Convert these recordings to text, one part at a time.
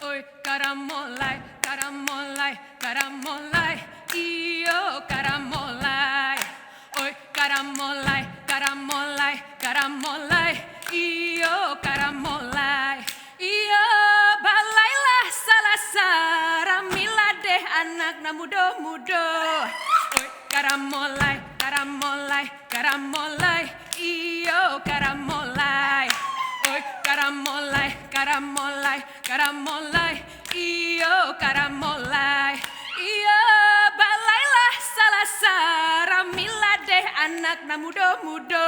Oi, karamolai, karamolai, karamolai, iyo karamolai. Oi, karamolai, karamolai, karamolai, iyo karamolai. Iyo balailah salasara miladeh anak na mudo-mudo. Oi, karamolai, karamolai, karamolai, iyo karamolai. Oi, karamolai, karamolai, karamolai, iyo karamolai. Iyo balailah salasara miladeh anak na mudo-mudo.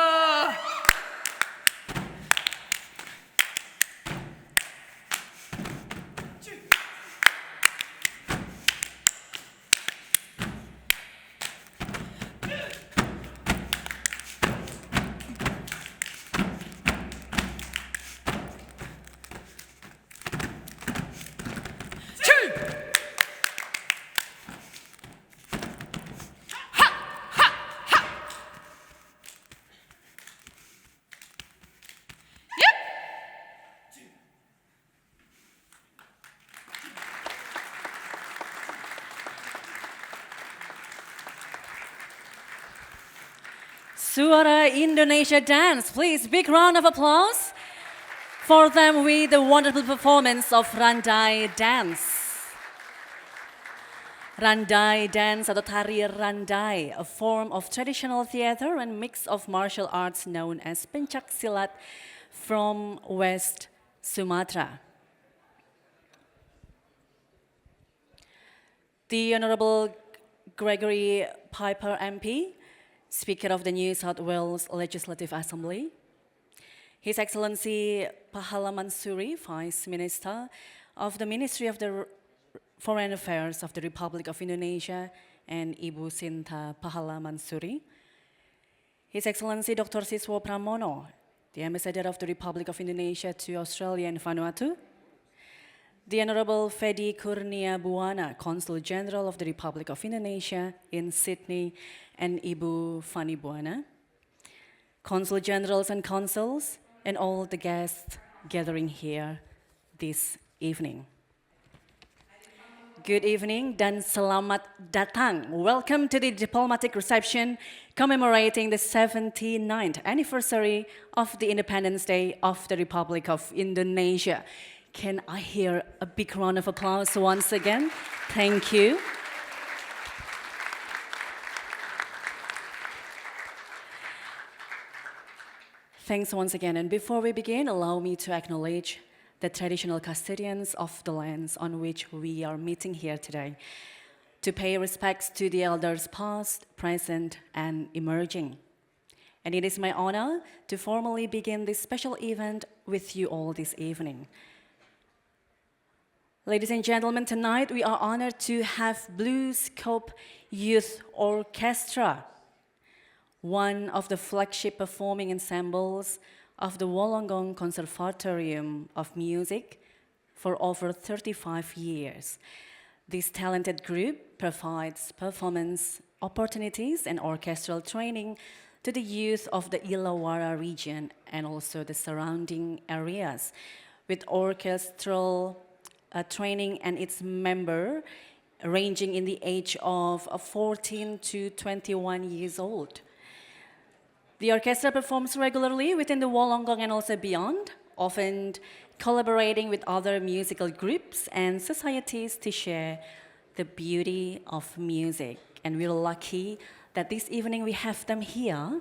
Suara Indonesia Dance. Please, big round of applause for them with the wonderful performance of Randai Dance. Randai Dance atau tari Randai, a form of traditional theater and mix of martial arts known as pencak silat from West Sumatra. The Honorable Gregory Piper MP, Speaker of the New South Wales Legislative Assembly, His Excellency Pahala Mansuri, Vice Minister of the Ministry of the Foreign Affairs of the Republic of Indonesia, and Ibu Sinta Pahala Mansuri, His Excellency Dr. Siswo Pramono, the Ambassador of the Republic of Indonesia to Australia and Vanuatu, the Honorable Fedi Kurnia Buana, Consulate General of the Republic of Indonesia in Sydney, and Ibu Fani Buana, Consul Generals and Consuls, and all the guests gathering here this evening. Good evening dan selamat datang. Welcome to the Diplomatic Reception commemorating the 79th anniversary of the Independence Day of the Republic of Indonesia. Can I hear a big round of applause once again? Thank you. Thanks once again. And before we begin, allow me to acknowledge the traditional custodians of the lands on which we are meeting here today, to pay respects to the elders past, present, and emerging. And it is my honor to formally begin this special event with you all this evening. Ladies and gentlemen, tonight we are honored to have BlueScope Youth Orchestra, one of the flagship performing ensembles of the Wollongong Conservatorium of Music for over 35 years. This talented group provides performance opportunities and orchestral training to the youth of the Illawarra region and also the surrounding areas, with orchestral training and its member ranging in the age of 14 to 21 years old. The orchestra performs regularly within the Wollongong and also beyond, often collaborating with other musical groups and societies to share the beauty of music. And we're lucky that this evening we have them here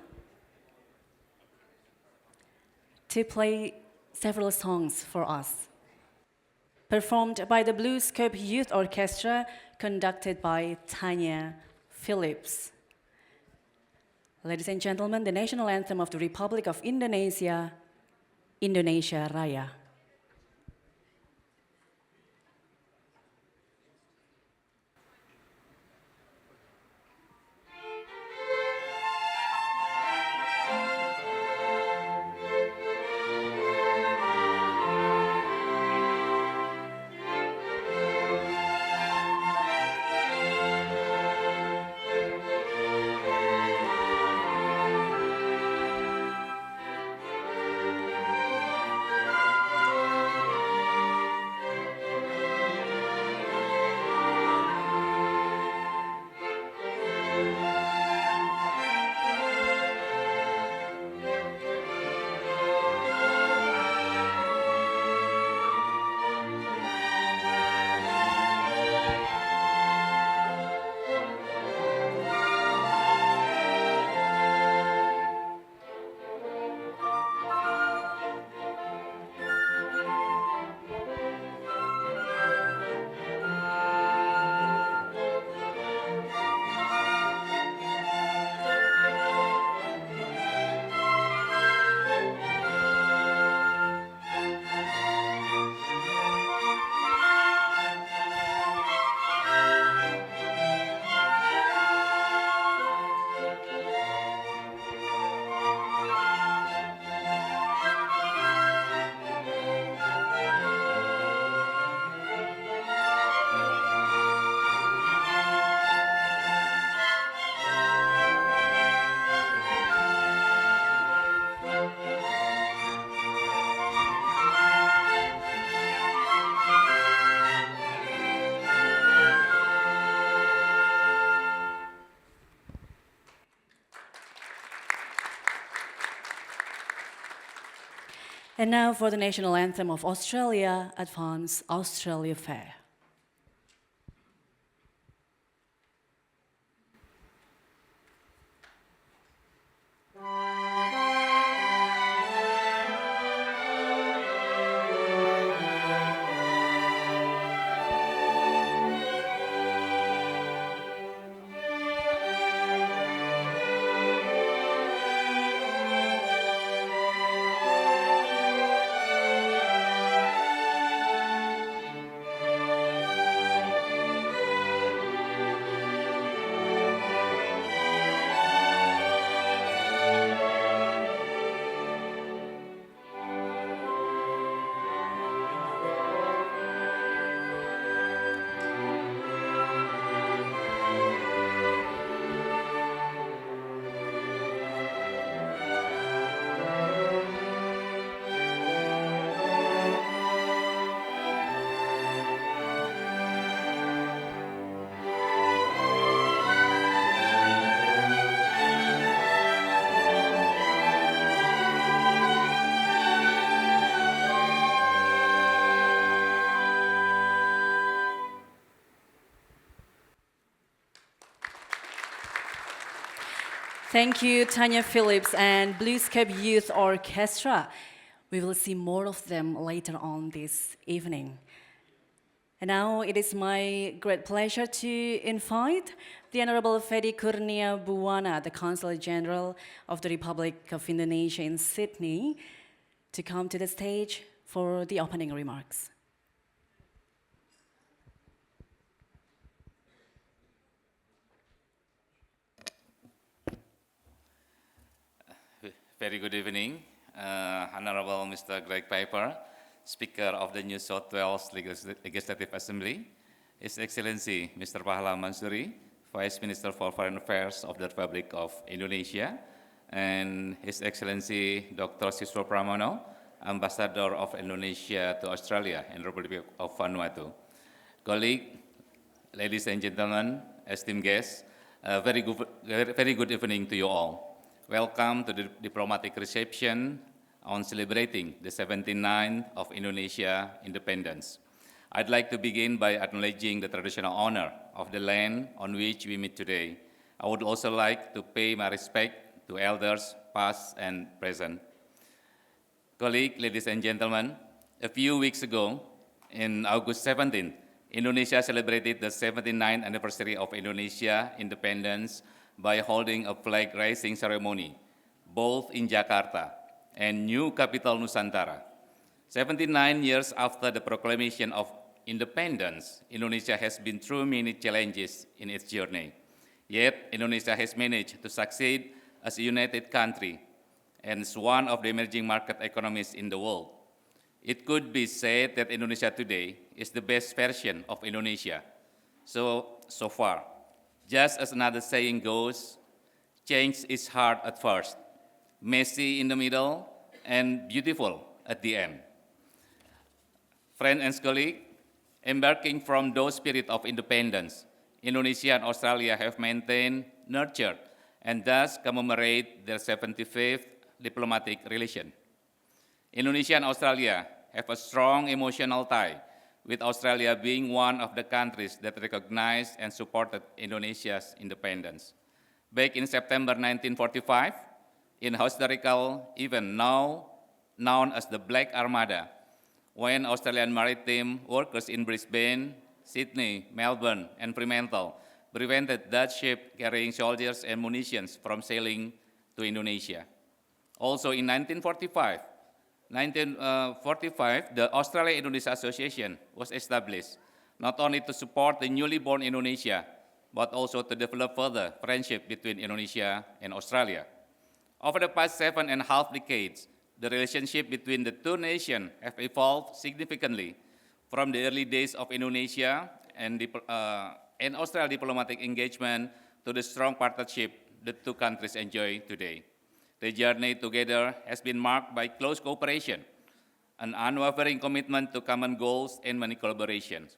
to play several songs for us, performed by the BlueScope Youth Orchestra, conducted by Tanya Phillips. Ladies and gentlemen, the national anthem of the Republic of Indonesia, Indonesia Raya. And now for the national anthem of Australia, Advance Australia Fair. Thank you, Tanya Phillips and BlueScope Youth Orchestra. We will see more of them later on this evening. And now it is my great pleasure to invite the Honorable Fedi Kurnia Buwana, the Consulate General of the Republic of Indonesia in Sydney, to come to the stage for the opening remarks. Very good evening, Honorable Mr. Greg Piper, Speaker of the New South Wales Legislative Assembly, His Excellency Mr. Pahala Mansuri, Vice Minister for Foreign Affairs of the Republic of Indonesia, and His Excellency Dr. Siswa Pramono, Ambassador of Indonesia to Australia and Republic of Vanuatu. Colleagues, ladies and gentlemen, esteemed guests, very good evening to you all. Welcome to the diplomatic reception on celebrating the 79th of Indonesia Independence. I'd like to begin by acknowledging the traditional honor of the land on which we meet today. I would also like to pay my respect to elders past and present. Colleagues, ladies and gentlemen, a few weeks ago, in August 17th, Indonesia celebrated the 79th anniversary of Indonesia Independence by holding a flag-raising ceremony, both in Jakarta and new capital Nusantara. 79 years after the proclamation of independence, Indonesia has been through many challenges in its journey. Yet, Indonesia has managed to succeed as a united country and as one of the emerging market economies in the world. It could be said that Indonesia today is the best version of Indonesia so far. Just as another saying goes, change is hard at first, messy in the middle, and beautiful at the end. Friends and colleagues, embarking from those spirit of independence, Indonesia and Australia have maintained, nurtured, and thus commemorate their 75th diplomatic relation. Indonesia and Australia have a strong emotional tie, with Australia being one of the countries that recognized and supported Indonesia's independence. Back in September 1945, in a historical event now known as the Black Armada, when Australian maritime workers in Brisbane, Sydney, Melbourne, and Fremantle prevented Dutch ships carrying soldiers and munitions from sailing to Indonesia. Also in 1945, the Australia-Indonesia Association was established, not only to support the newly born Indonesia, but also to develop further friendship between Indonesia and Australia. Over the past 7.5 decades, the relationship between the two nations have evolved significantly from the early days of Indonesia and Australia diplomatic engagement to the strong partnership the two countries enjoy today. The journey together has been marked by close cooperation, an unwavering commitment to common goals, and many collaborations.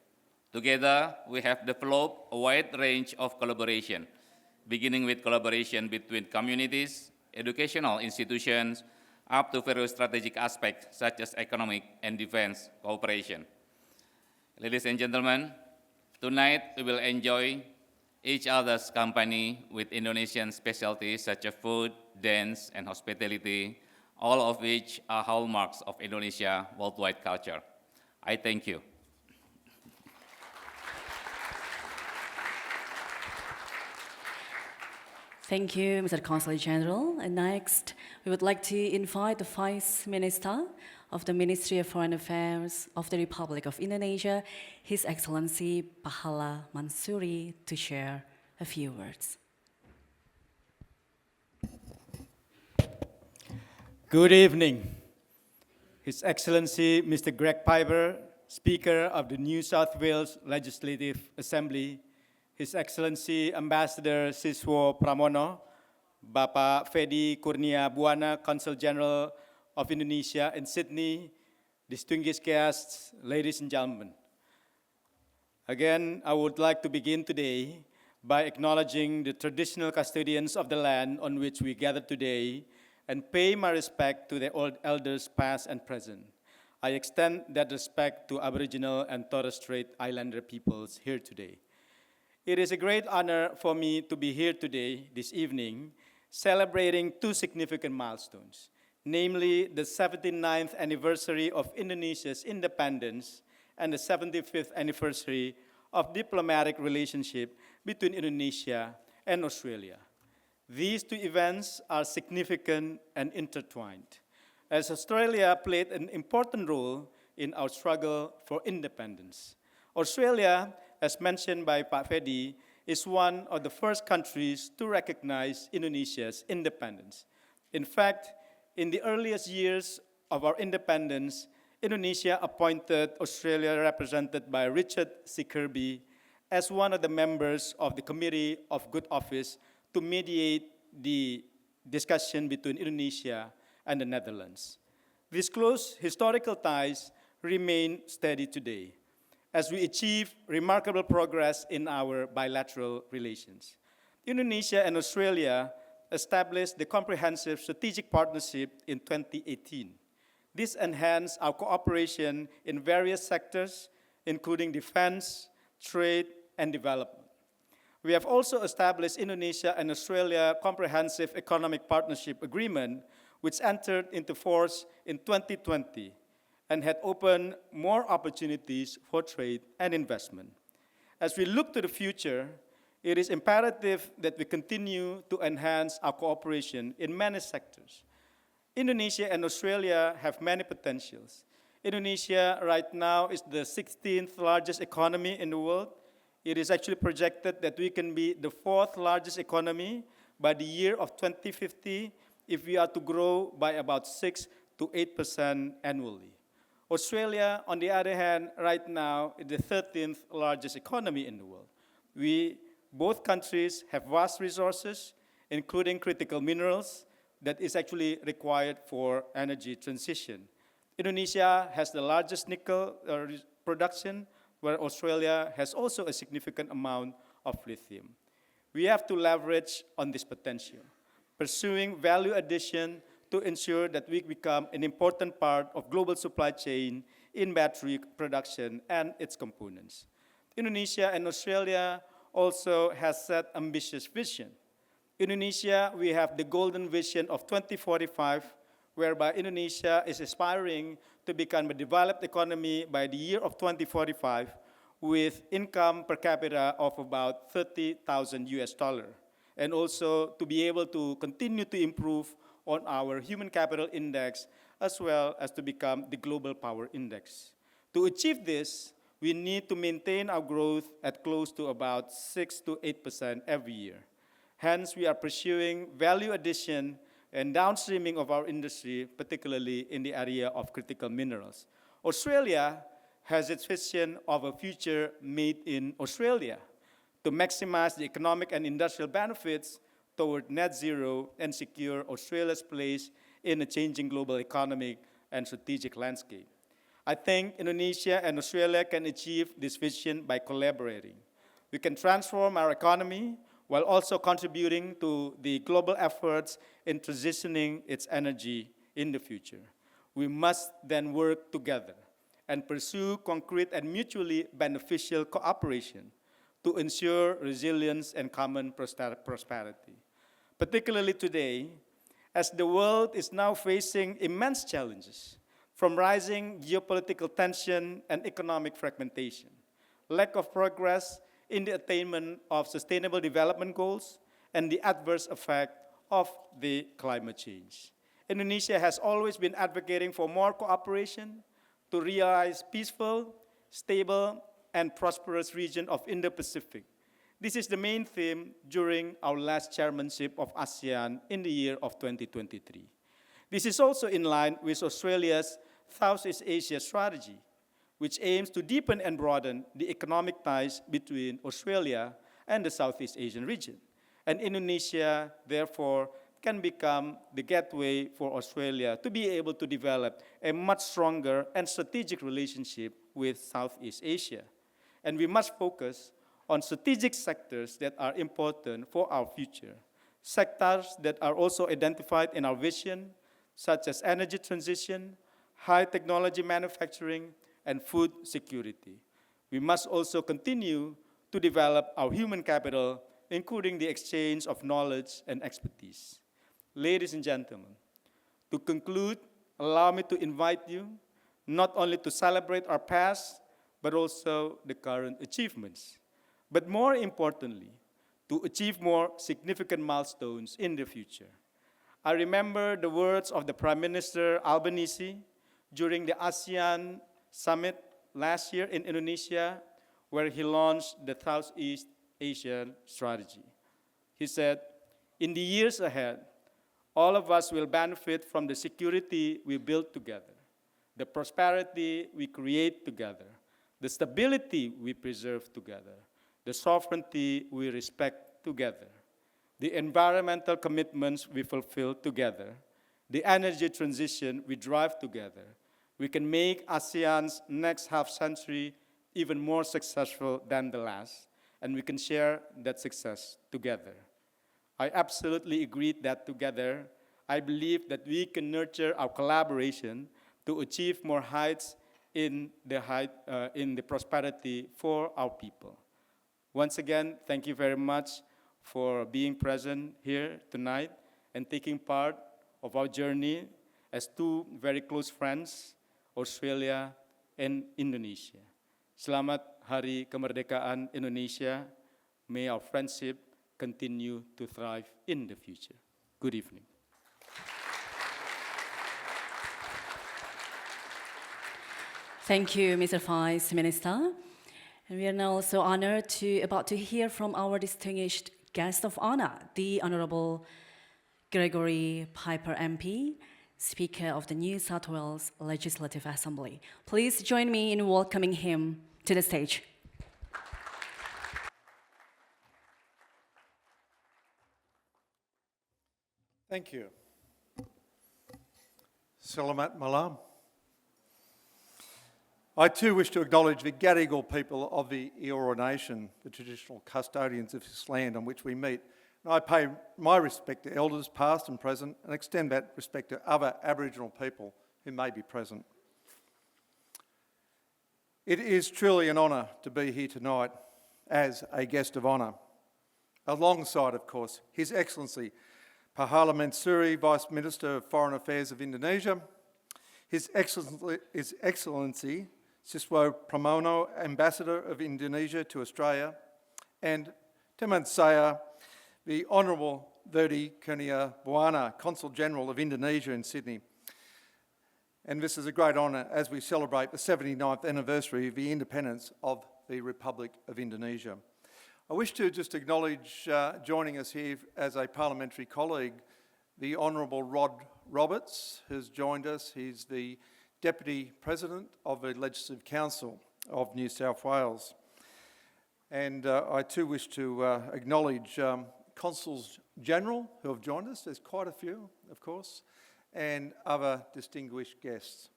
Together, we have developed a wide range of collaboration, beginning with collaboration between communities, educational institutions, up to various strategic aspects such as economic and defense cooperation. Ladies and gentlemen, tonight we will enjoy each other's company with Indonesian specialties such as food, dance, and hospitality, all of which are hallmarks of Indonesia worldwide culture. I thank you. Thank you, Mr. Consulate General. And next, we would like to invite the Vice Minister of the Ministry of Foreign Affairs of the Republic of Indonesia, His Excellency Pahala Mansuri, to share a few words. Good evening. His Excellency Mr. Greg Piper, Speaker of the New South Wales Legislative Assembly, His Excellency Ambassador Siswa Pramono, Bapak Fedi Kurnia Buwana, Consul General of Indonesia in Sydney, distinguished guests, ladies and gentlemen. Again, I would like to begin today by acknowledging the traditional custodians of the land on which we gather today and pay my respect to the old elders past and present. I extend that respect to Aboriginal and Torres Strait Islander peoples here today. It is a great honor for me to be here today, this evening, celebrating two significant milestones, namely the 79th anniversary of Indonesia's independence and the 75th anniversary of diplomatic relationship between Indonesia and Australia. These two events are significant and intertwined, as Australia played an important role in our struggle for independence. Australia, as mentioned by Pak Fedi, is one of the first countries to recognize Indonesia's independence. In fact, in the earliest years of our independence, Indonesia appointed Australia, represented by Richard C. Kirby, as one of the members of the Committee of Good Office to mediate the discussion between Indonesia and the Netherlands. These close historical ties remain steady today, as we achieve remarkable progress in our bilateral relations. Indonesia and Australia established the Comprehensive Strategic Partnership in 2018. This enhanced our cooperation in various sectors, including defense, trade, and development. We have also established Indonesia and Australia Comprehensive Economic Partnership Agreement, which entered into force in 2020 and had opened more opportunities for trade and investment. As we look to the future, it is imperative that we continue to enhance our cooperation in many sectors. Indonesia and Australia have many potentials. Indonesia right now is the 16th largest economy in the world. It is actually projected that we can be the 4th largest economy by the year of 2050 if we are to grow by about 6 to 8% annually. Australia, on the other hand, right now is the 13th largest economy in the world. Both countries have vast resources, including critical minerals, that is actually required for energy transition. Indonesia has the largest nickel production, where Australia has also a significant amount of lithium. We have to leverage on this potential, pursuing value addition to ensure that we become an important part of global supply chain in battery production and its components. Indonesia and Australia also has set ambitious vision. Indonesia, we have the golden vision of 2045, whereby Indonesia is aspiring to become a developed economy by the year of 2045 with income per capita of about $30,000, and also to be able to continue to improve on our human capital index as well as to become the global power index. To achieve this, we need to maintain our growth at close to about 6 to 8% every year. Hence, we are pursuing value addition and downstreaming of our industry, particularly in the area of critical minerals. Australia has its vision of a future made in Australia to maximize the economic and industrial benefits toward net zero and secure Australia's place in a changing global economic and strategic landscape. I think Indonesia and Australia can achieve this vision by collaborating. We can transform our economy while also contributing to the global efforts in transitioning its energy in the future. We must then work together and pursue concrete and mutually beneficial cooperation to ensure resilience and common prosperity. Particularly today, as the world is now facing immense challenges, from rising geopolitical tension and economic fragmentation, lack of progress in the attainment of sustainable development goals, and the adverse effect of the climate change. Indonesia has always been advocating for more cooperation to realize peaceful, stable, and prosperous region of Indo-Pacific. This is the main theme during our last chairmanship of ASEAN in the year of 2023. This is also in line with Australia's Southeast Asia strategy, which aims to deepen and broaden the economic ties between Australia and the Southeast Asian region. And Indonesia, therefore, can become the gateway for Australia to be able to develop a much stronger and strategic relationship with Southeast Asia. And we must focus on strategic sectors that are important for our future. Sectors that are also identified in our vision, such as energy transition, high technology manufacturing, and food security. We must also continue to develop our human capital including the exchange of knowledge and expertise. Ladies and gentlemen, to conclude, allow me to invite you not only to celebrate our past, but also the current achievements, but more importantly, to achieve more significant milestones in the future. I remember the words of the Prime Minister Albanese during the ASEAN Summit last year in Indonesia, where he launched the Southeast Asian strategy. He said, "In the years ahead, all of us will benefit from the security we build together, the prosperity we create together, the stability we preserve together, the sovereignty we respect together, the environmental commitments we fulfill together, the energy transition we drive together. We can make ASEAN's next half-century even more successful than the last, and we can share that success together." I absolutely agree that together, I believe that we can nurture our collaboration to achieve more heights in the prosperity for our people. Once again, thank you very much for being present here tonight and taking part of our journey as two very close friends, Australia and Indonesia. Selamat Hari Kemerdekaan Indonesia. May our friendship continue to thrive in the future. Good evening. Thank you, Mr. Vice Minister. And we are now also honored about to hear from our distinguished guest of honor, the Honorable Gregory Piper MP, Speaker of the New South Wales Legislative Assembly. Please join me in welcoming him to the stage. Thank you. Selamat malam. I too wish to acknowledge the Gadigal people of the Eora Nation, the traditional custodians of this land on which we meet. And I pay my respect to elders past and present and extend that respect to other Aboriginal people who may be present. It is truly an honour to be here tonight as a guest of honour, alongside, of course, His Excellency Pahala Mansuri, Vice Minister of Foreign Affairs of Indonesia, His Excellency Siswo Pramono, Ambassador of Indonesia to Australia, and Teman saya, the Honourable Verdi Kurnia Buana, Consul General of Indonesia in Sydney. And this is a great honour as we celebrate the 79th anniversary of the independence of the Republic of Indonesia. I wish to just acknowledge joining us here as a parliamentary colleague, the Honourable Rod Roberts, who's joined us. He's the Deputy President of the Legislative Council of New South Wales. And I too wish to acknowledge Consuls General who have joined us. There's quite a few, of course, and other distinguished guests.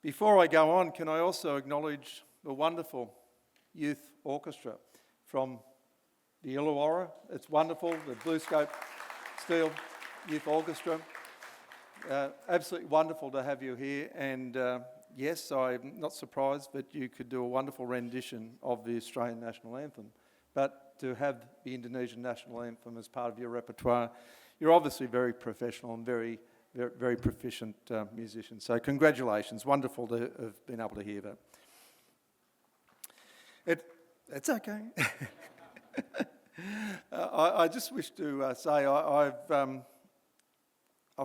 Before I go on, can I also acknowledge the wonderful youth orchestra from the Illawarra. It's wonderful, the BlueScope Steel Youth Orchestra. Absolutely wonderful to have you here, and yes, I'm not surprised that you could do a wonderful rendition of the Australian National Anthem, but to have the Indonesian National Anthem as part of your repertoire, you're obviously very professional and very, very, very proficient musician. So congratulations, wonderful to have been able to hear that. It's okay. I just wish to say I've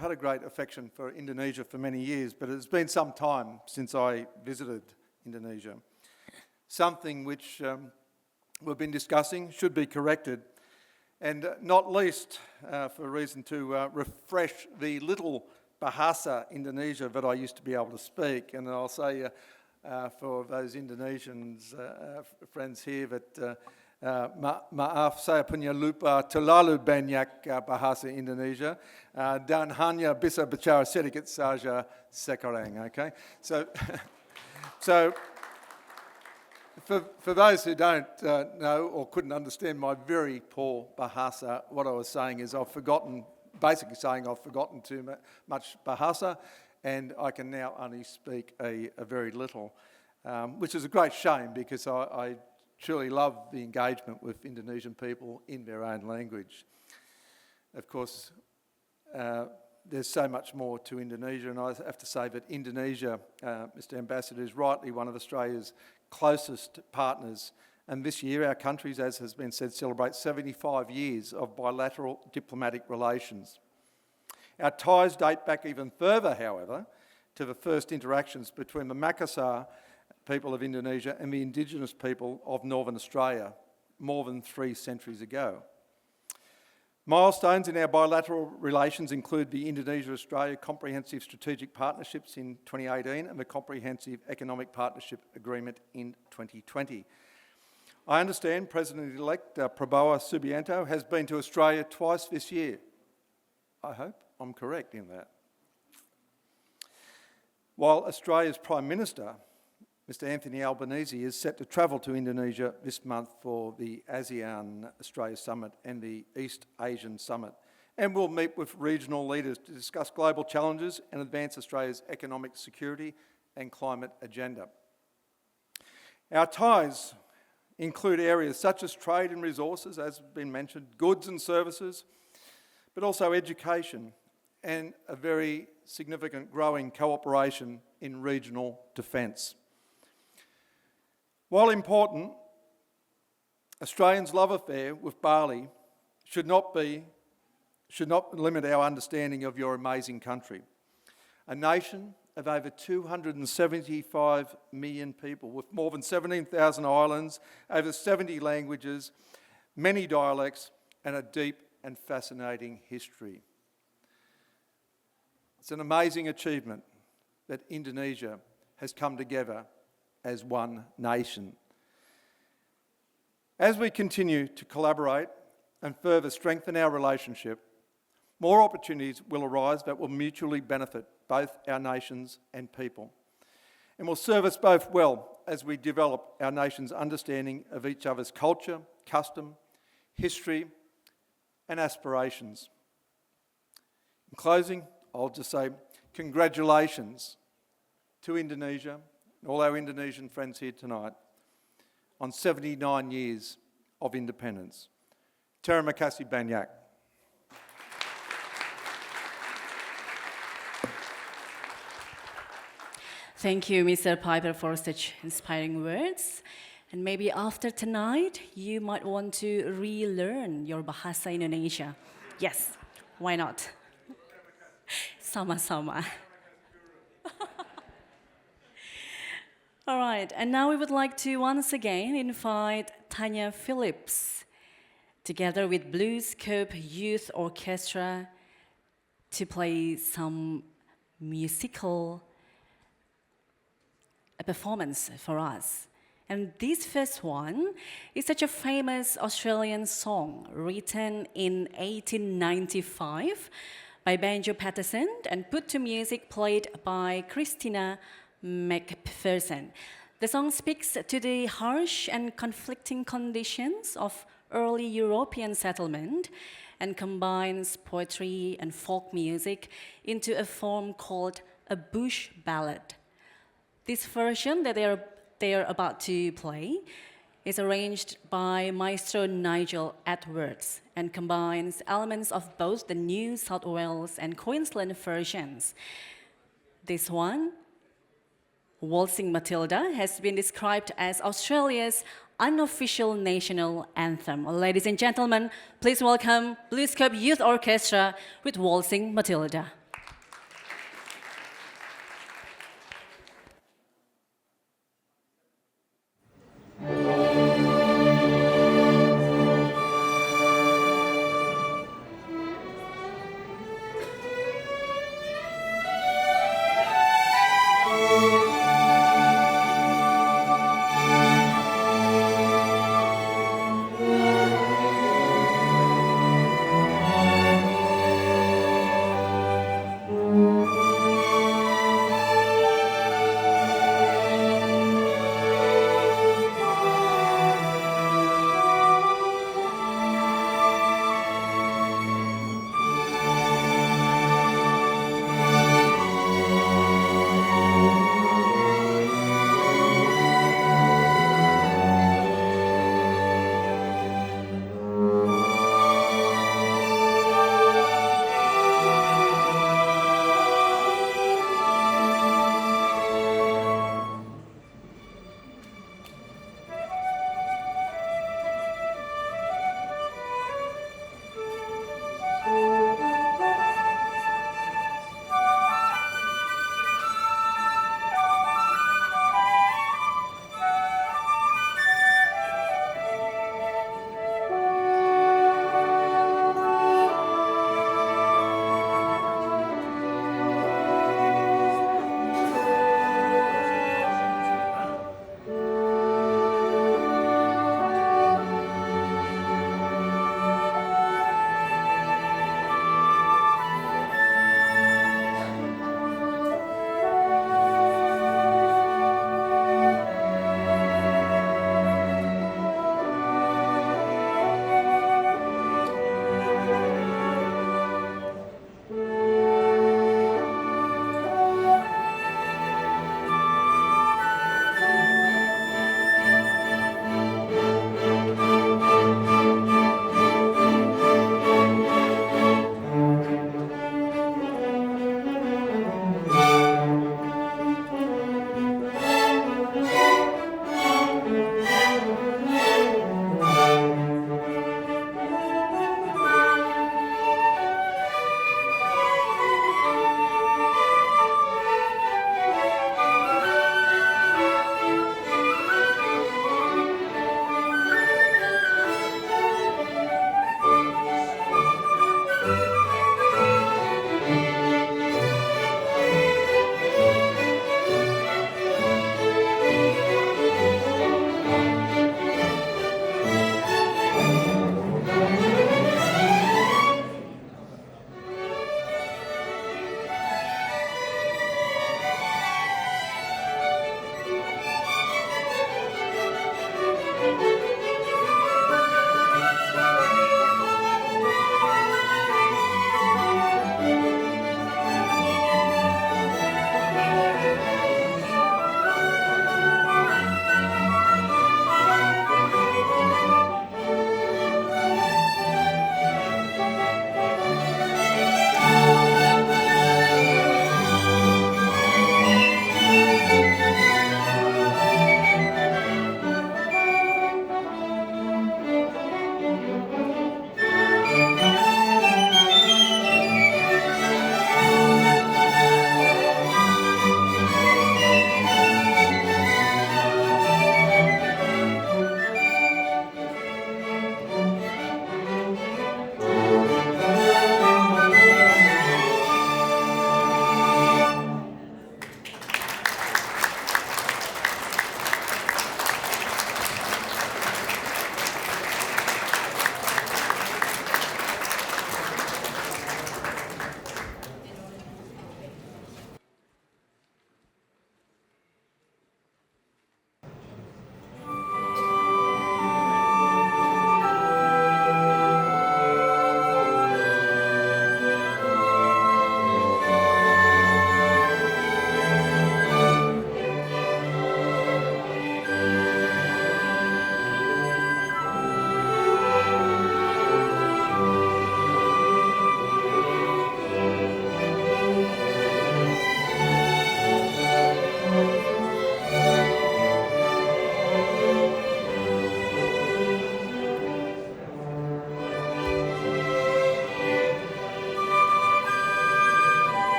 had a great affection for Indonesia for many years, but it's been some time since I visited Indonesia. Something which we've been discussing should be corrected, and not least for a reason to refresh the little Bahasa Indonesia that I used to be able to speak. And I'll say for those Indonesians friends here that maaf saya punya lupa terlalu banyak bahasa Indonesia dan hanya bisa bicara sedikit saja sekarang. Okay, so for those who don't know or couldn't understand my very poor Bahasa, what I was saying is I've forgotten too much Bahasa, and I can now only speak a very little, which is a great shame because I truly love the engagement with Indonesian people in their own language. Of course, there's so much more to Indonesia, and I have to say that Indonesia, Mr. Ambassador, is rightly one of Australia's closest partners. And this year, our countries, as has been said, celebrate 75 years of bilateral diplomatic relations. Our ties date back even further, however, to the first interactions between the Makassar people of Indonesia and the Indigenous people of Northern Australia more than 3 centuries ago. Milestones in our bilateral relations include the Indonesia-Australia Comprehensive Strategic Partnerships in 2018 and the Comprehensive Economic Partnership Agreement in 2020. I understand President-elect Prabowo Subianto has been to Australia twice this year. I hope I'm correct in that. While Australia's Prime Minister, Mr. Anthony Albanese, is set to travel to Indonesia this month for the ASEAN Australia Summit and the East Asian Summit, and will meet with regional leaders to discuss global challenges and advance Australia's economic security and climate agenda. Our ties include areas such as trade and resources, as has been mentioned, goods and services, but also education and a very significant growing cooperation in regional defence. While important, Australians' love affair with Bali should not limit our understanding of your amazing country. A nation of over 275 million people with more than 17,000 islands, over 70 languages, many dialects, and a deep and fascinating history. It's an amazing achievement that Indonesia has come together as one nation. As we continue to collaborate and further strengthen our relationship, more opportunities will arise that will mutually benefit both our nations and people, and will serve us both well as we develop our nation's understanding of each other's culture, custom, history, and aspirations. In closing, I'll just say congratulations to Indonesia and all our Indonesian friends here tonight on 79 years of independence. Terima kasih banyak. Thank you, Mr. Piper, for such inspiring words. And maybe after tonight, you might want to relearn your Bahasa Indonesia. Yes, why not? Sama-sama. All right, and now we would like to once again invite Tanya Phillips, together with BlueScope Youth Orchestra, to play some musical performance for us. And this first one is such a famous Australian song written in 1895 by Banjo Patterson and put to music played by Christina McPherson. The song speaks to the harsh and conflicting conditions of early European settlement and combines poetry and folk music into a form called a bush ballad. This version that they are about to play is arranged by Maestro Nigel Edwards and combines elements of both the New South Wales and Queensland versions. This one, Waltzing Matilda, has been described as Australia's unofficial national anthem. Ladies and gentlemen, please welcome BlueScope Youth Orchestra with Waltzing Matilda.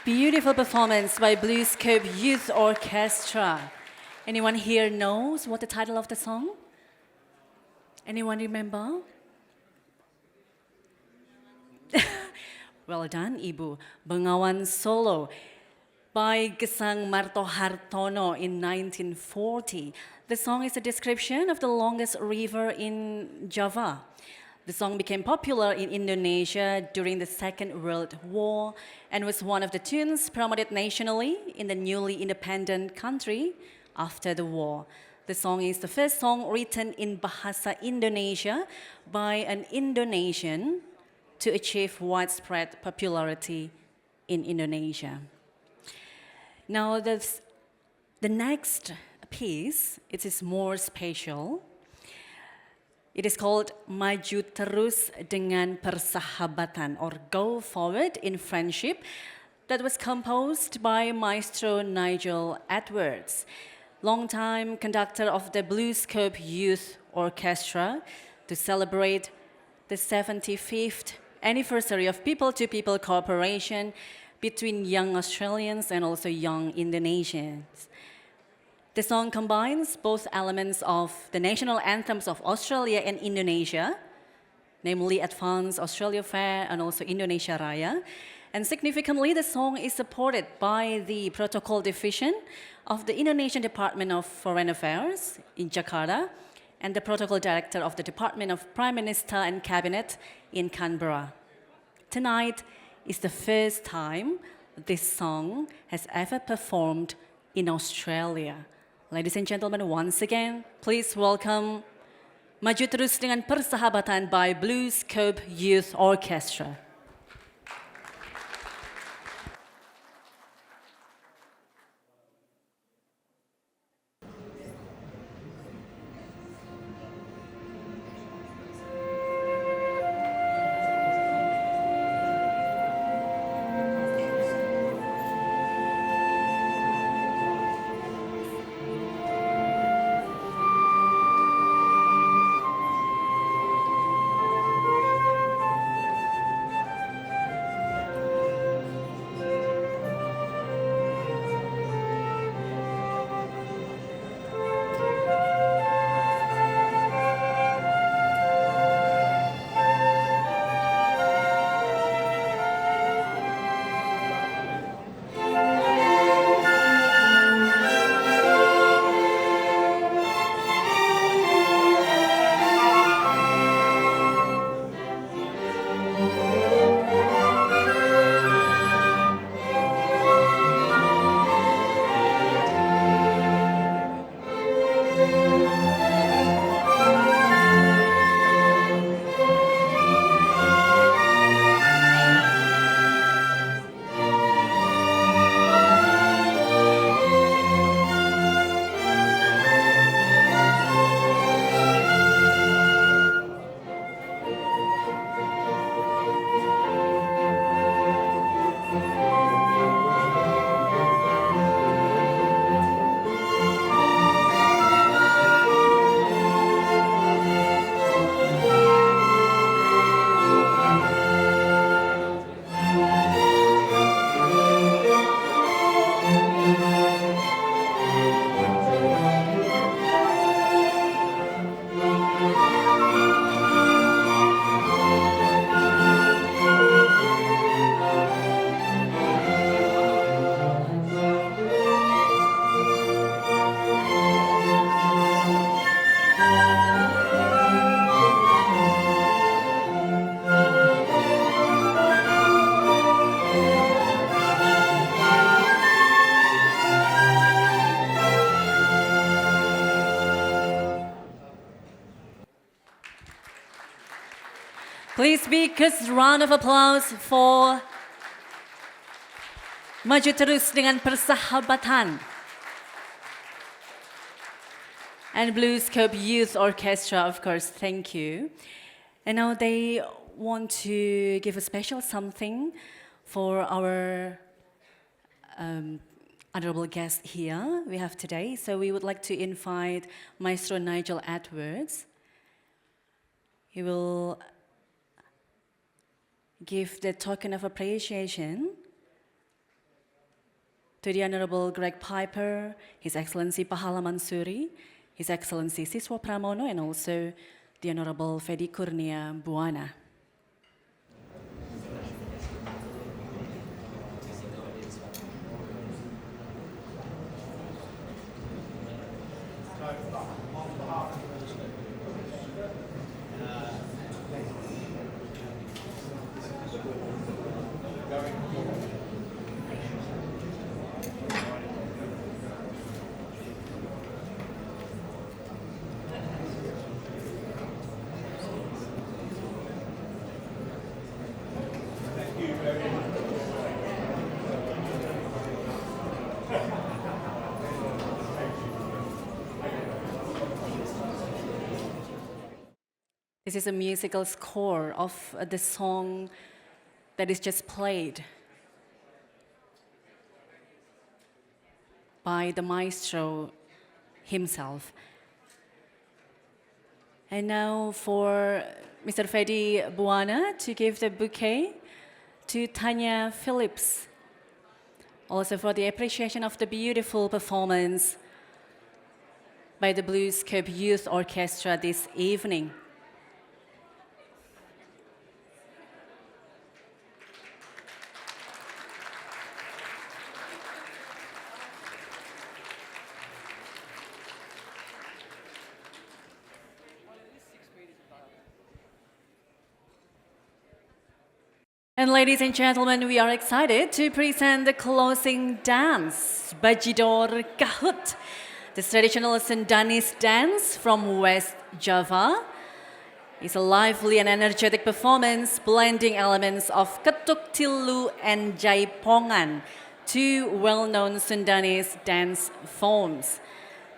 Beautiful performance by BlueScope Youth Orchestra. Anyone here knows what the title of the song? Anyone remember? Well done, Ibu. Bengawan Solo by Gesang Marto Hartono in 1940. The song is a description of the longest river in Java. The song became popular in Indonesia during the Second World War and was one of the tunes promoted nationally in the newly independent country after the war. The song is the first song written in Bahasa Indonesia by an Indonesian to achieve widespread popularity in Indonesia. Now, the next piece, it is more special. It is called Maju Terus Dengan Persahabatan, or Go Forward in Friendship, that was composed by Maestro Nigel Edwards, longtime conductor of the BlueScope Youth Orchestra, to celebrate the 75th anniversary of people-to-people cooperation between young Australians and also young Indonesians. The song combines both elements of the national anthems of Australia and Indonesia, namely Advance Australia Fair and also Indonesia Raya. And significantly, the song is supported by the Protocol Division of the Indonesian Department of Foreign Affairs in Jakarta and the Protocol Director of the Department of Prime Minister and Cabinet in Canberra. Tonight is the first time this song has ever performed in Australia. Ladies and gentlemen, once again, please welcome Maju Terus Dengan Persahabatan by BlueScope Youth Orchestra. Please big round of applause for Maju Terus Dengan Persahabatan and BlueScope Youth Orchestra, of course, thank you. And now they want to give a special something for our honorable guest here we have today. So we would like to invite Maestro Nigel Edwards. He will give the token of appreciation to the Honorable Greg Piper, His Excellency Pahala Mansuri, His Excellency Siswa Pramono, and also the Honorable Fedi Kurnia Buana. This is a musical score of the song that is just played by the maestro himself. And now for Mr. Fedi Buana to give the bouquet to Tanya Phillips, also for the appreciation of the beautiful performance by the BlueScope Youth Orchestra this evening. And ladies and gentlemen, we are excited to present the closing dance, Bajidor Kahut, the traditional Sundanese dance from West Java. It's a lively and energetic performance, blending elements of Ketuk Tilu and Jaipongan, two well-known Sundanese dance forms.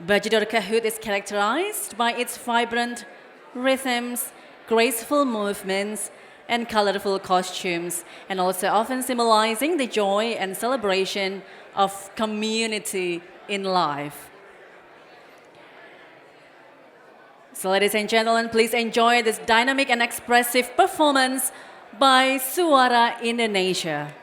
Bajidor Kahut is characterized by its vibrant rhythms, graceful movements, and colorful costumes, and also often symbolizing the joy and celebration of community in life. So ladies and gentlemen, please enjoy this dynamic and expressive performance by Suara Indonesia.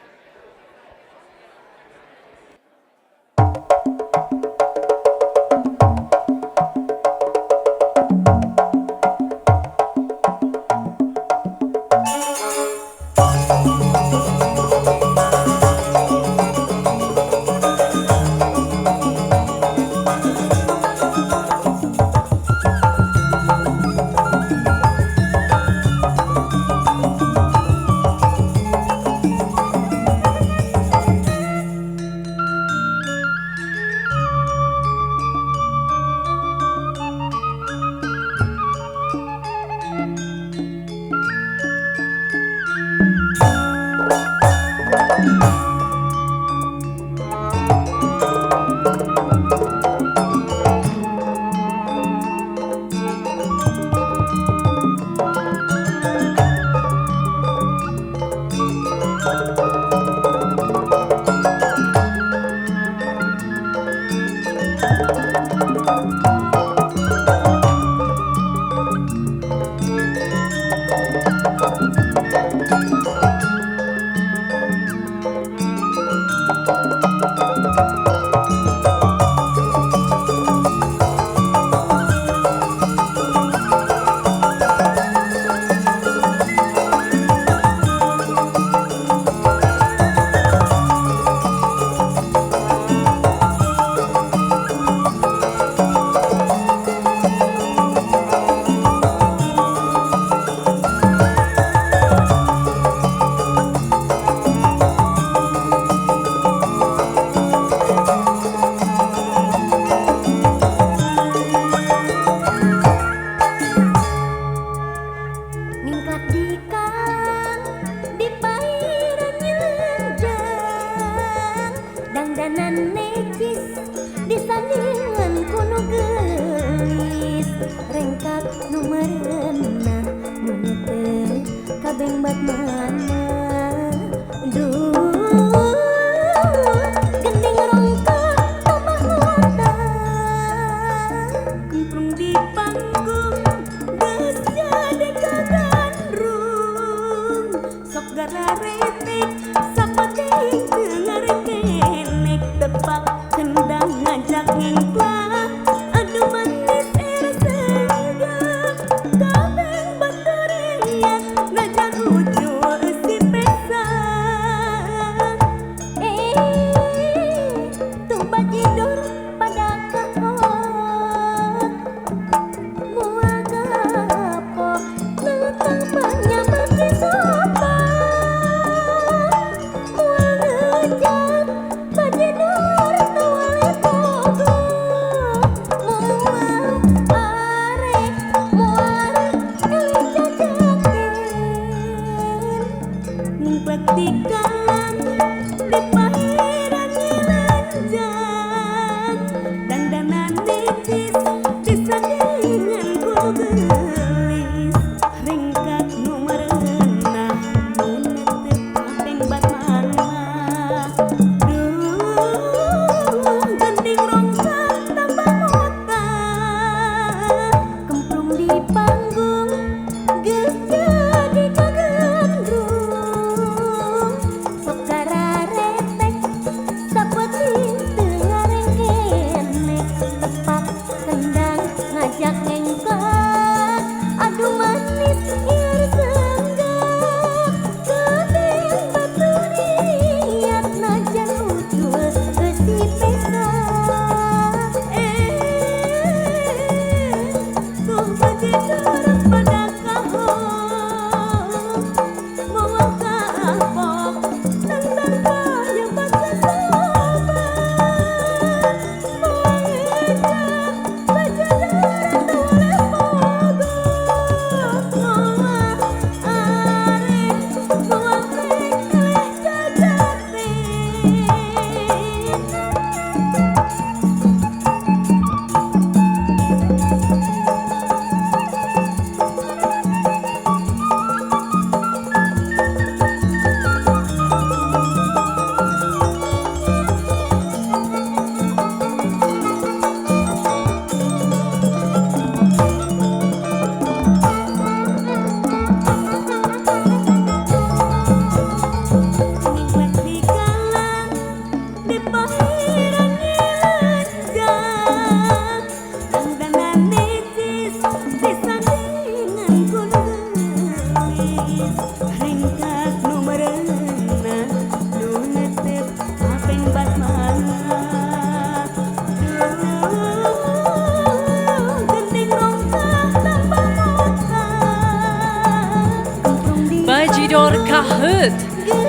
Good.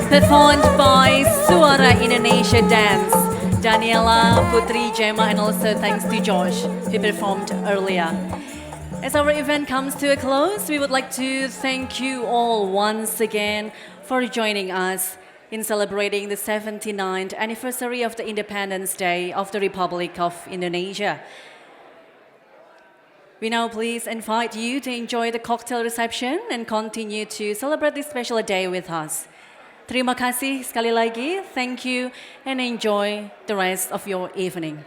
Performed by Suara Indonesia Dance. Daniela, Putri, Gemma, and also thanks to Josh, who performed earlier. As our event comes to a close, we would like to thank you all once again for joining us in celebrating the 79th anniversary of the Independence Day of the Republic of Indonesia. We now please invite you to enjoy the cocktail reception and continue to celebrate this special day with us. Terima kasih sekali lagi, thank you, and enjoy the rest of your evening.